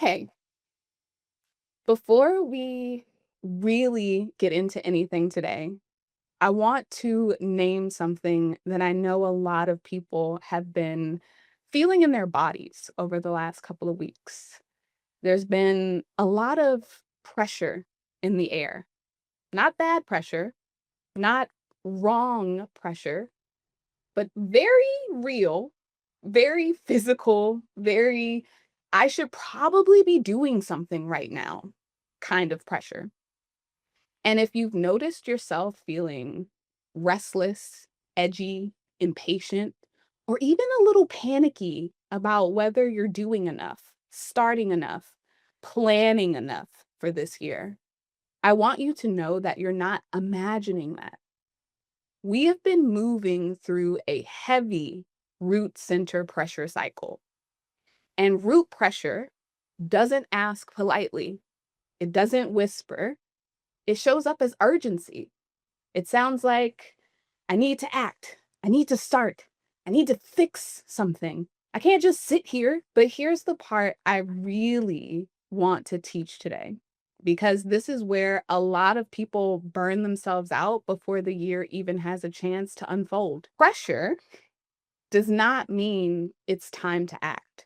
Okay, before we really get into anything today, I want to name something that I know a lot of people have been feeling in their bodies over the last couple of weeks. There's been a lot of pressure in the air, not bad pressure, not wrong pressure, but very real, very physical, very, I should probably be doing something right now kind of pressure. And if you've noticed yourself feeling restless, edgy, impatient, or even a little panicky about whether you're doing enough, starting enough, planning enough for this year, I want you to know that you're not imagining that. We have been moving through a heavy root center pressure cycle. And root pressure doesn't ask politely, it doesn't whisper, it shows up as urgency. It sounds like, I need to act, I need to start, I need to fix something. I can't just sit here. But here's the part I really want to teach today, because this is where a lot of people burn themselves out before the year even has a chance to unfold. Pressure does not mean it's time to act.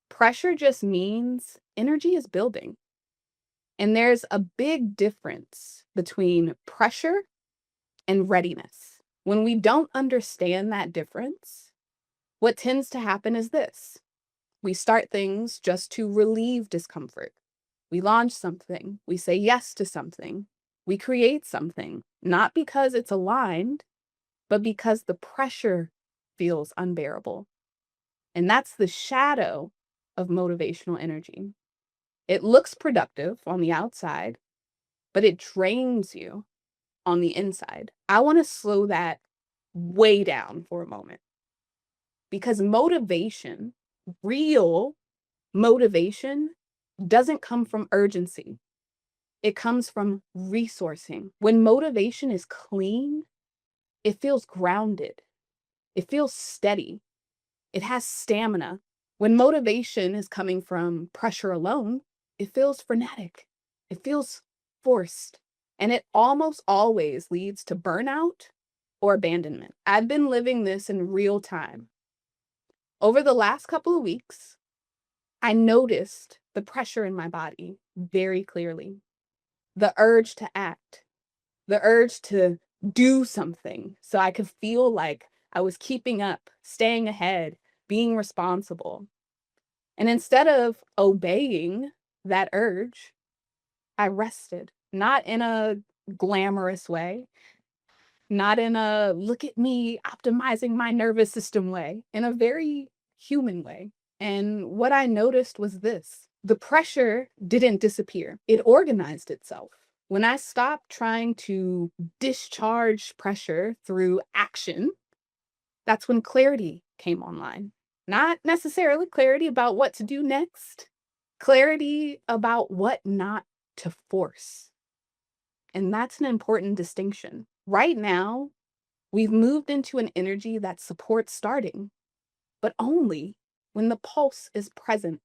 Pressure just means energy is building. And there's a big difference between pressure and readiness. When we don't understand that difference, what tends to happen is this: we start things just to relieve discomfort. We launch something, we say yes to something, we create something, not because it's aligned, but because the pressure feels unbearable. And that's the shadow of motivational energy. It looks productive on the outside, but it drains you on the inside. I want to slow that way down for a moment, because motivation, real motivation, doesn't come from urgency. It comes from resourcing. When motivation is clean, it feels grounded, it feels steady, it has stamina. When motivation is coming from pressure alone, it feels frenetic, it feels forced, and it almost always leads to burnout or abandonment. I've been living this in real time. Over the last couple of weeks, I noticed the pressure in my body very clearly. The urge to act, the urge to do something so I could feel like I was keeping up, staying ahead, being responsible. And instead of obeying that urge, I rested, not in a glamorous way, not in a look at me optimizing my nervous system way, in a very human way. And what I noticed was this: the pressure didn't disappear, it organized itself. When I stopped trying to discharge pressure through action, that's when clarity came online. Not necessarily clarity about what to do next, clarity about what not to force. And that's an important distinction. Right now, we've moved into an energy that supports starting, but only when the pulse is present.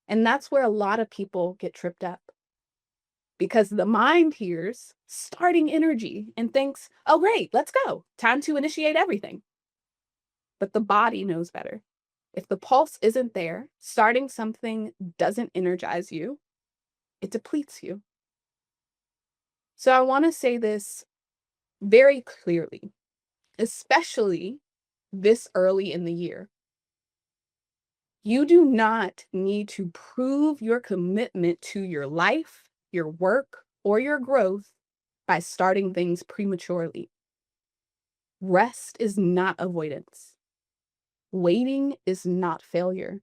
And that's where a lot of people get tripped up, because the mind hears starting energy and thinks, oh, great, let's go. Time to initiate everything. But the body knows better. If the pulse isn't there, starting something doesn't energize you, it depletes you. So I want to say this very clearly, especially this early in the year. You do not need to prove your commitment to your life, your work, or your growth by starting things prematurely. Rest is not avoidance. Waiting is not failure.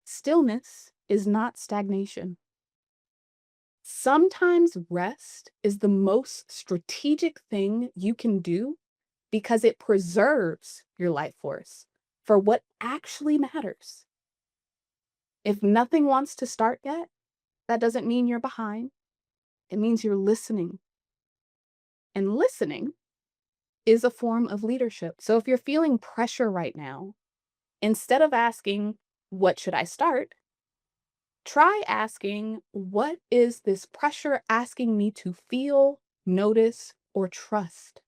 Stillness is not stagnation. Sometimes rest is the most strategic thing you can do, because it preserves your life force for what actually matters. If nothing wants to start yet, that doesn't mean you're behind. It means you're listening. And listening is a form of leadership. So if you're feeling pressure right now, instead of asking, what should I start? Try asking, what is this pressure asking me to feel, notice, or trust?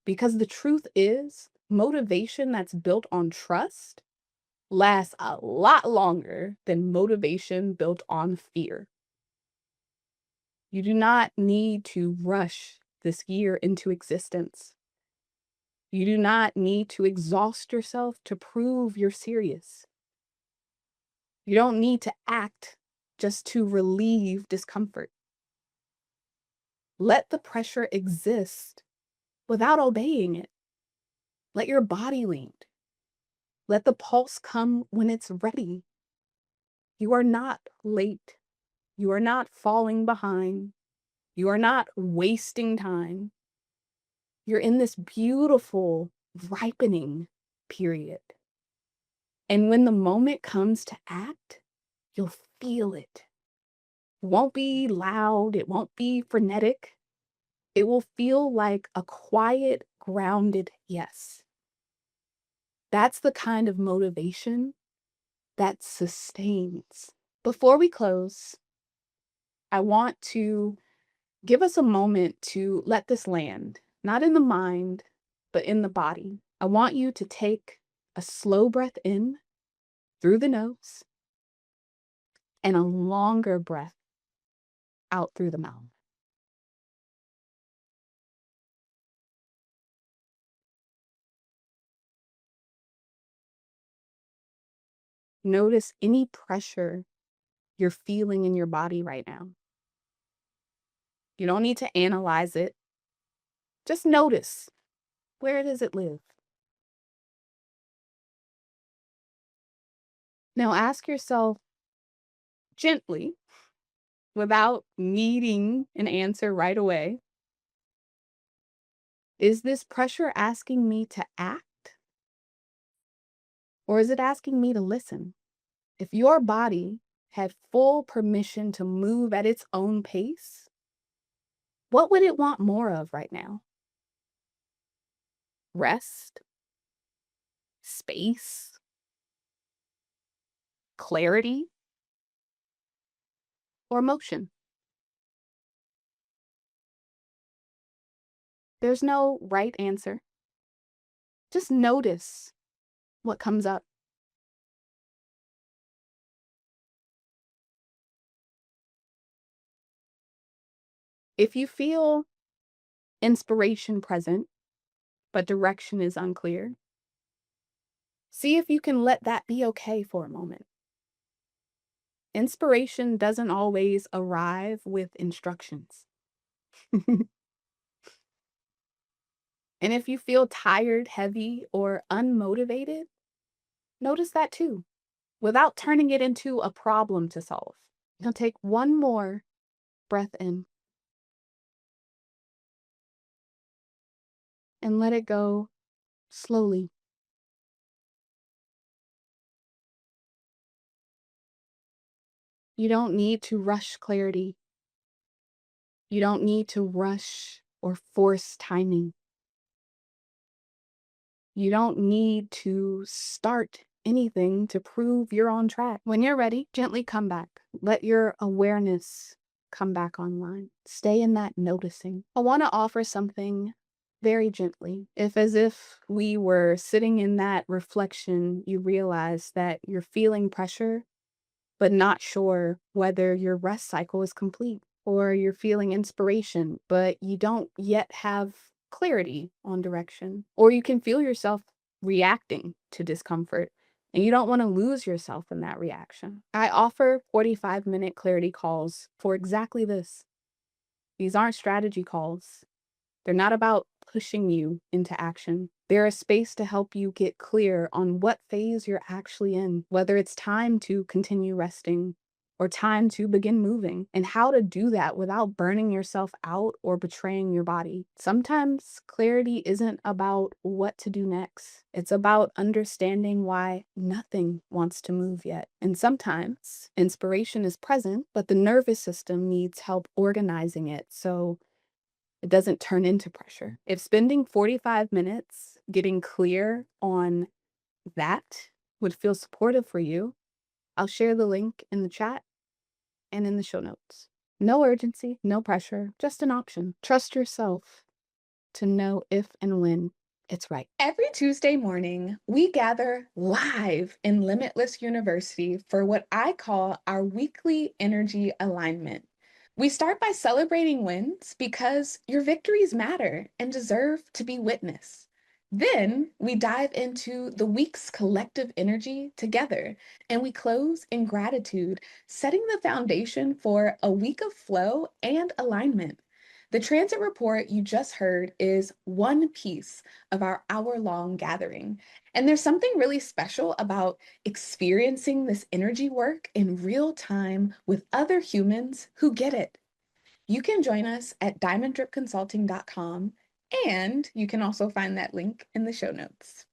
Because the truth is, motivation that's built on trust lasts a lot longer than motivation built on fear. You do not need to rush this year into existence. You do not need to exhaust yourself to prove you're serious. You don't need to act just to relieve discomfort. Let the pressure exist without obeying it. Let your body lead. Let the pulse come when it's ready. You are not late. You are not falling behind. You are not wasting time. You're in this beautiful ripening period. And when the moment comes to act, you'll feel it. It won't be loud. It won't be frenetic. It will feel like a quiet, grounded yes. That's the kind of motivation that sustains. Before we close, I want to give us a moment to let this land, not in the mind, but in the body. I want you to take a slow breath in through the nose and a longer breath out through the mouth. Notice any pressure you're feeling in your body right now. You don't need to analyze it. Just notice, where does it live? Now ask yourself gently, without needing an answer right away, is this pressure asking me to act, or is it asking me to listen? If your body had full permission to move at its own pace, what would it want more of right now? Rest, space, clarity, or motion? There's no right answer. Just notice what comes up. If you feel inspiration present, but direction is unclear, see if you can let that be okay for a moment. Inspiration doesn't always arrive with instructions. And if you feel tired, heavy, or unmotivated, notice that too, without turning it into a problem to solve. Now take one more breath in and let it go slowly. You don't need to rush clarity. You don't need to rush or force timing. You don't need to start anything to prove you're on track. When you're ready, gently come back. Let your awareness come back online. Stay in that noticing. I want to offer something very gently. If, as if we were sitting in that reflection, you realize that you're feeling pressure, but not sure whether your rest cycle is complete, or you're feeling inspiration, but you don't yet have clarity on direction, or you can feel yourself reacting to discomfort and you don't want to lose yourself in that reaction. I offer 45-minute clarity calls for exactly this. These aren't strategy calls. They're not about pushing you into action. They're a space to help you get clear on what phase you're actually in, whether it's time to continue resting or time to begin moving, and how to do that without burning yourself out or betraying your body. Sometimes clarity isn't about what to do next. It's about understanding why nothing wants to move yet. And sometimes inspiration is present, but the nervous system needs help organizing it. So it doesn't turn into pressure. If spending 45 minutes getting clear on that would feel supportive for you, I'll share the link in the chat and in the show notes. No urgency, no pressure, just an option. Trust yourself to know if and when it's right. Every Tuesday morning, we gather live in Limitless University for what I call our weekly energy alignment. We start by celebrating wins because your victories matter and deserve to be witnessed. Then we dive into the week's collective energy together, and we close in gratitude, setting the foundation for a week of flow and alignment. The transit report you just heard is one piece of our hour-long gathering. And there's something really special about experiencing this energy work in real time with other humans who get it. You can join us at diamonddripconsulting.com, and you can also find that link in the show notes.